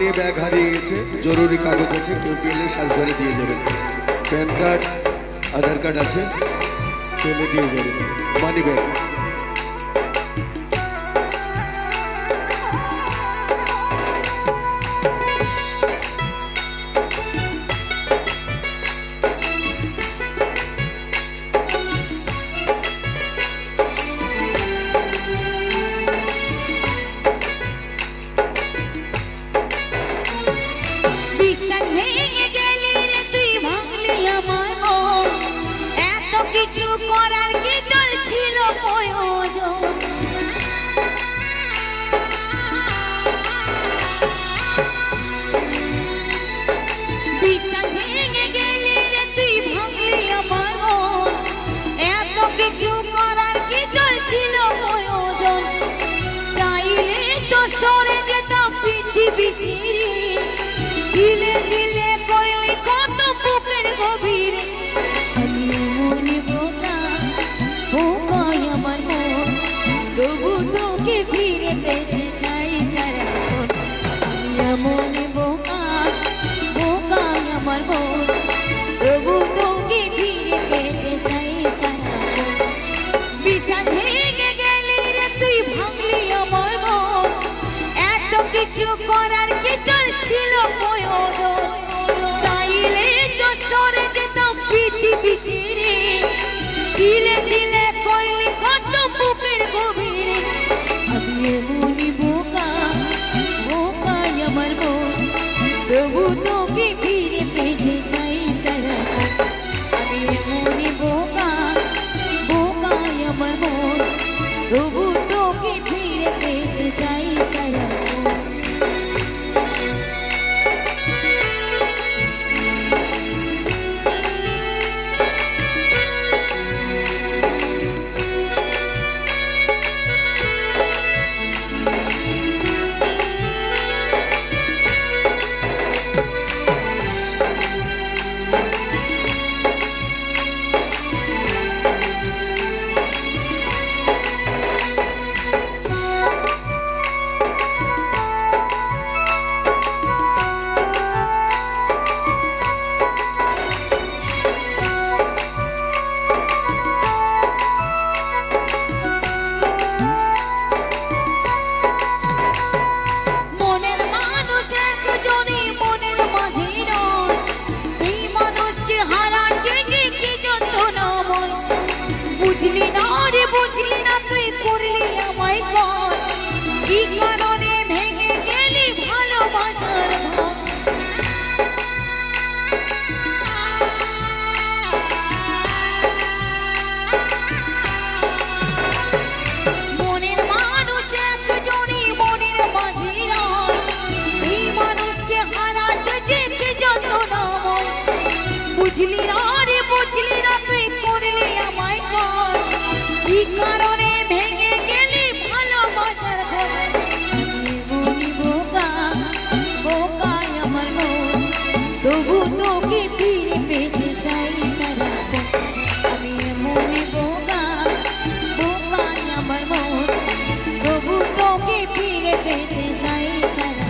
Money bag হারিয়ে গেছে, জরুরি কাগজ আছে, কেউ পেলে সাজঘরে দিয়ে যাবেন। প্যান কার্ড, আধার কার্ড আছে, পেলে দিয়ে যাবেন। Money bag. কিছু করার কি তোর ছিল প্রয়োজন? বিশ্বাস ভেঙে গেলি রে তুই, ভাঙলি আমার মন। এত কিছু করার কি তোর ছিল প্রয়োজন? চাইলে তো সরে যেতাম পৃথিবী ছিঁড়ে, দিলে দিলে করলি কত বুকের গভীরে। তবু তোকে ফিরে পেতে চাই সারাক্ষণ। মনে বোকা বোকা আমার মন, তবু তোকে ফিরে পেতে চাই সারাক্ষণ। বিশ্বাস ভেঙে গেলি রে তুই, ভাঙলি আমার মন। এত কিছু করার কি তোর ছিল প্রয়োজন? চাইলে তো সরে যেতাম পৃথিবী ছেড়ে, দিলে দিলে করলি কত বুকের গভীরে। আমি এমনই বোকা বোকা আমার মন, তবু তোকে ফিরে পেতে চাই সারাক্ষণ। আমি এমনই বোকা বোকা আমার মন, তবু তোকে ফিরে পেতে চাই সারাক্ষণ। বুঝলি না রে বুঝলি না, তুই করলি আমায় কর। কি কারণে ভেঙে গেলি ভালোবাসার ঘর? মনের মানুষ একজনই মনের মাঝে রয়, সেই মানুষকে হারাতে যে কি যন্ত্রণাময়। বুঝলি না রে বুঝলি না, তুই করলি আমায় কর। কি কারণে ভেঙে গেলি ভালোবাসার ঘর? আমি এমনই বোকা বোকা আমার মন, তবু তোকে ফিরে পেতে চাই সারাক্ষণ। আমি এমনই বোকা বোকা আমার মন, তবু তোকে ফিরে পেতে চাই সারাক্ষণ।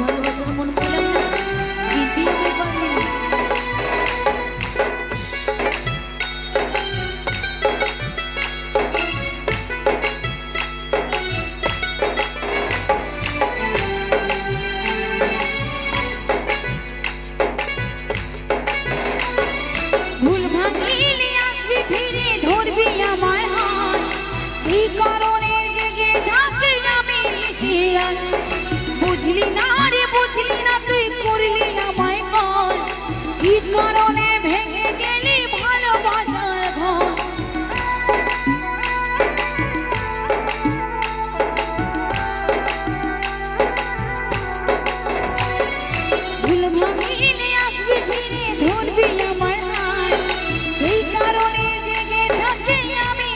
ভালোবাসার মন পেলাম না, জিতে আমি পারলি না। ভুল ভাঙিলে আসবি ফিরে, ধরবি আমার হাত। সেই কারণে জেগে থাকি আমি নিশিরাত। বুঝলি না রে বুঝলি না, তুই করলি আমায় কর। কি কারণে ভেঙে গেলি ভালোবাসার ঘর? ভুল ভাঙিলে আসবি ফিরে, ধরবি আমার হাত। সেই কারণে জেগে থাকি আমি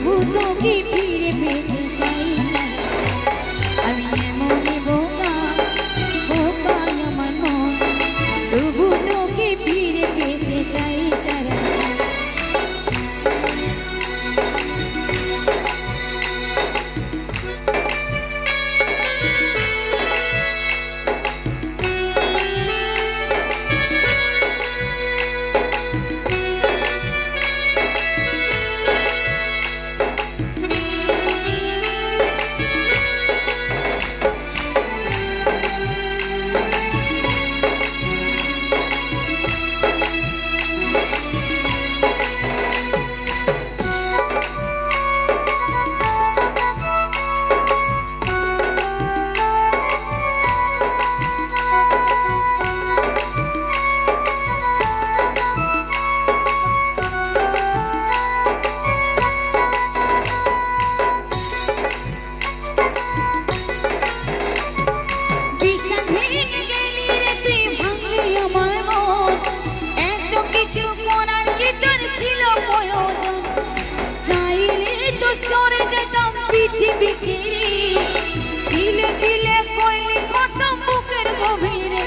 তবু তোকে ফিরে পেতে চাই সারা। আমি এমনই বোকা, বোকা আমার মন, তবু তোকে ফিরে পেতে চাই সারা। বিশ্বাস ভেঙে গেলি রে তুই, ভাঙলি আমার মন। এত কিছু করার কি তোর ছিল প্রয়োজন? চাইলে তো সরে যেতাম পৃথিবী ছেড়ে, দিলে দিলে করলি কত বুকের গভীরে।